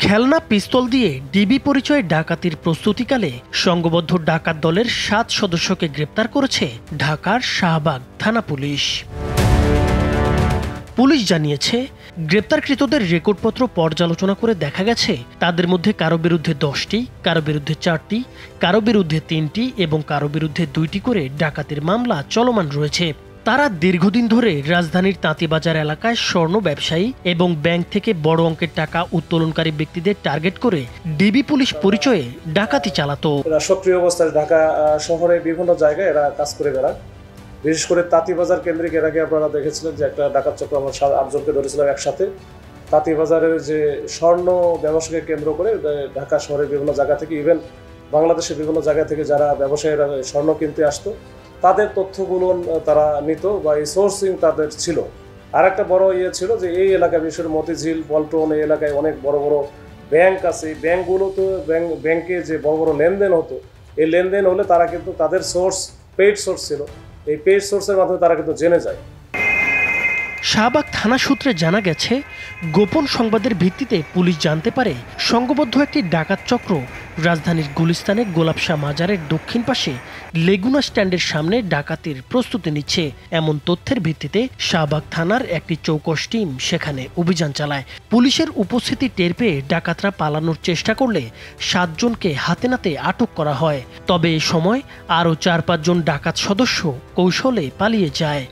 খেলনা পিস্তল দিয়ে ডিবি পরিচয়ে ডাকাতির প্রস্তুতিকালে সংঘবদ্ধ ডাকাত দলের ৭ সদস্যকে গ্রেপ্তার করেছে ঢাকার শাহবাগ থানা পুলিশ। পুলিশ জানিয়েছে, গ্রেপ্তারকৃতদের রেকর্ডপত্র পর্যালোচনা করে দেখা গেছে তাদের মধ্যে কারো বিরুদ্ধে ১০টি, কারো বিরুদ্ধে ৪টি, কারো বিরুদ্ধে ৩টি এবং কারো বিরুদ্ধে ২টি করে ডাকাতির মামলা চলমান রয়েছে। তারা দীর্ঘদিন ধরে রাজধানীর তাঁতীবাজার এলাকায় স্বর্ণ ব্যবসায়ী এবং ব্যাংক থেকে বড় অঙ্কের টাকা উত্তোলনকারী ব্যক্তিদের টার্গেট করে ডিবি পুলিশ পরিচয়ে ডাকাতি চালাতো। সক্রিয় অবস্থায় ঢাকা শহরে বিভিন্ন জায়গায় এরা কাজ করে বেড়ায়। বিশেষ করে তাঁতীবাজার কেন্দ্রিক এর আগে আপনারা দেখেছিলেন যে একটা ডাকাত চক্র আমরা ৮ জনকে ধরেছিলাম একসাথে। তাঁতীবাজারের যে স্বর্ণ ব্যবসাকে কেন্দ্র করে ঢাকা শহরের বিভিন্ন জায়গা থেকে, ইভেন বাংলাদেশের বিভিন্ন জায়গা থেকে যারা ব্যবসায়ীরা স্বর্ণ কিনতে আসতো তাদের তথ্যগুলো তারা নিত বা এই সোর্সিং তাদের ছিল। আর একটা বড় ছিল যে এই এলাকায় বিশেষ করে মতিঝিল, পল্টন, এই এলাকায় অনেক বড় বড় ব্যাংক আছে। এই ব্যাংকগুলো তো ব্যাংকে যে বড় বড় লেনদেন হতো, এই লেনদেন হলে তারা কিন্তু তাদের সোর্স পেইড সোর্স ছিল। এই পেইড সোর্সের মাধ্যমে তারা কিন্তু জেনে যায়। শাহবাগ থানা সূত্রে জানা গেছে, গোপন সংবাদের ভিত্তিতে পুলিশ জানতে পারে সংঘবদ্ধ একটি ডাকাত চক্র রাজধানীর গুলিস্তানে গোলাপশাহ মাজারের দক্ষিণ পাশে লেগুনা স্ট্যান্ডের সামনে ডাকাতির প্রস্তুতি নিচ্ছে। এমন তথ্যের ভিত্তিতে শাহবাগ থানার একটি চৌকস টিম সেখানে অভিযান চালায়। পুলিশের উপস্থিতি টের পেয়ে ডাকাতরা পালানোর চেষ্টা করলে ৭ জনকে হাতে নাতে আটক করা হয়। তবে এ সময় আরও ৪-৫ জন ডাকাত সদস্য কৌশলে পালিয়ে যায়।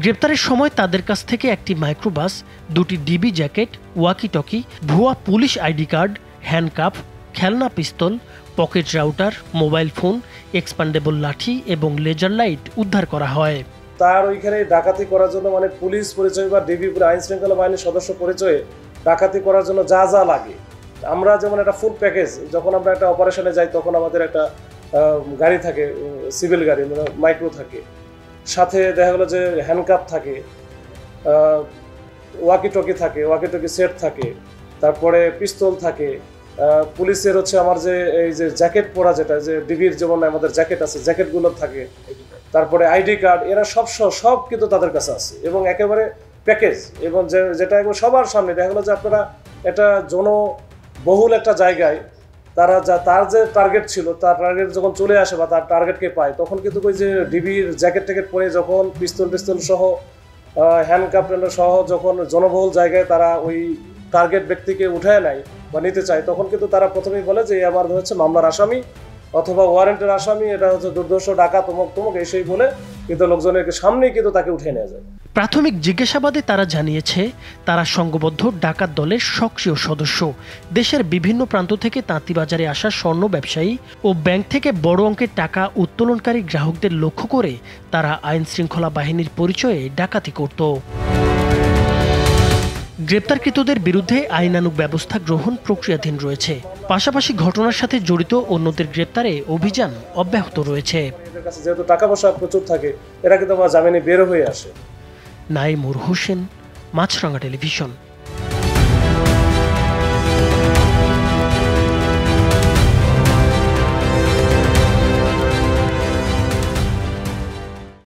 গ্রেপ্তারের সময় তাদের কাছ থেকে একটি মাইক্রোবাস, 2টি ডিবি জ্যাকেট, ওয়াকিটকি, ভুয়া পুলিশ আইডি কার্ড, হ্যান্ডকাফ, খেলনা পিস্তল, পকেট রাউটার, মোবাইল ফোন, এক্সপান্ডেবল লাঠি এবং লেজার লাইট উদ্ধার করা হয়। তার ওইখানে ডাকাতি করার জন্য মানে পুলিশ পরিচয় বা ডিবি আইন শৃঙ্খলা বাহিনীর সদস্য পরিচয়ে ডাকাতি করার জন্য যা যা লাগে, আমরা যেমন একটা ফুল প্যাকেজ, যখন আমরা একটা অপারেশনে যাই তখন আমাদের একটা গাড়ি থাকে, সিভিল গাড়ি, মানে মাইক্রো থাকে, সাথে দেখা গেলো যে হ্যান্ডকাপ থাকে, ওয়াকিটকি থাকে, ওয়াকিটকি সেট থাকে, তারপরে পিস্তল থাকে, পুলিশের আমার যে এই যে জ্যাকেট পরা, যেটা যে ডিবির যেমন আমাদের জ্যাকেট আছে, জ্যাকেটগুলো থাকে, তারপরে আইডি কার্ড, এরা সব কিন্তু তাদের কাছে আছে এবং একেবারে প্যাকেজ। এবং যেটা একবার সবার সামনে দেখা গেলো যে আপনারা একটা জনবহুল একটা জায়গায় তার যে টার্গেট ছিল, তার টার্গেট যখন চলে আসে বা তার টার্গেটকে পায়, তখন কিন্তু ওই যে ডিবির জ্যাকেট ট্যাকেট পরে যখন পিস্তল সহ হ্যান্ডকাপ সহ যখন জনবহুল জায়গায় তারা ওই টার্গেট ব্যক্তিকে উঠায় নেয় বা নিতে চায়, তখন কিন্তু তারা প্রথমেই বলে যে আমার মামলার আসামি অথবা ওয়ারেন্টের আসামি, এটা দুর্ধর্ষ ডাকাত তমক এই বলে কিন্তু লোকজনের সামনেই কিন্তু তাকে উঠে নেওয়া যায়। প্রাথমিক জিজ্ঞাসাবাদে তারা জানিয়েছে, তারা সংঘবদ্ধ ডাকাত দলের সক্রিয় সদস্য। দেশের বিভিন্ন প্রান্ত থেকে তাঁতীবাজারে আসা স্বর্ণ ব্যবসায়ী ও ব্যাংক থেকে বড় অঙ্কের টাকা উত্তোলনকারী গ্রাহকদের লক্ষ্য করে তারা আইন শৃঙ্খলা বাহিনীর পরিচয়ে ডাকাতি করত। গ্রেপ্তারকৃতদের বিরুদ্ধে আইনানুগ ব্যবস্থা গ্রহণ প্রক্রিয়াধীন রয়েছে। পাশাপাশি ঘটনার সাথে জড়িত অন্যদের গ্রেপ্তারে অভিযান অব্যাহত রয়েছে। এদের কাছে যেহেতু টাকা পয়সা প্রচুর থাকে, এরা কিন্তু জামিনে বের হয়ে আসে। নাইমুর হোসেন, মাছরাঙা টেলিভিশন।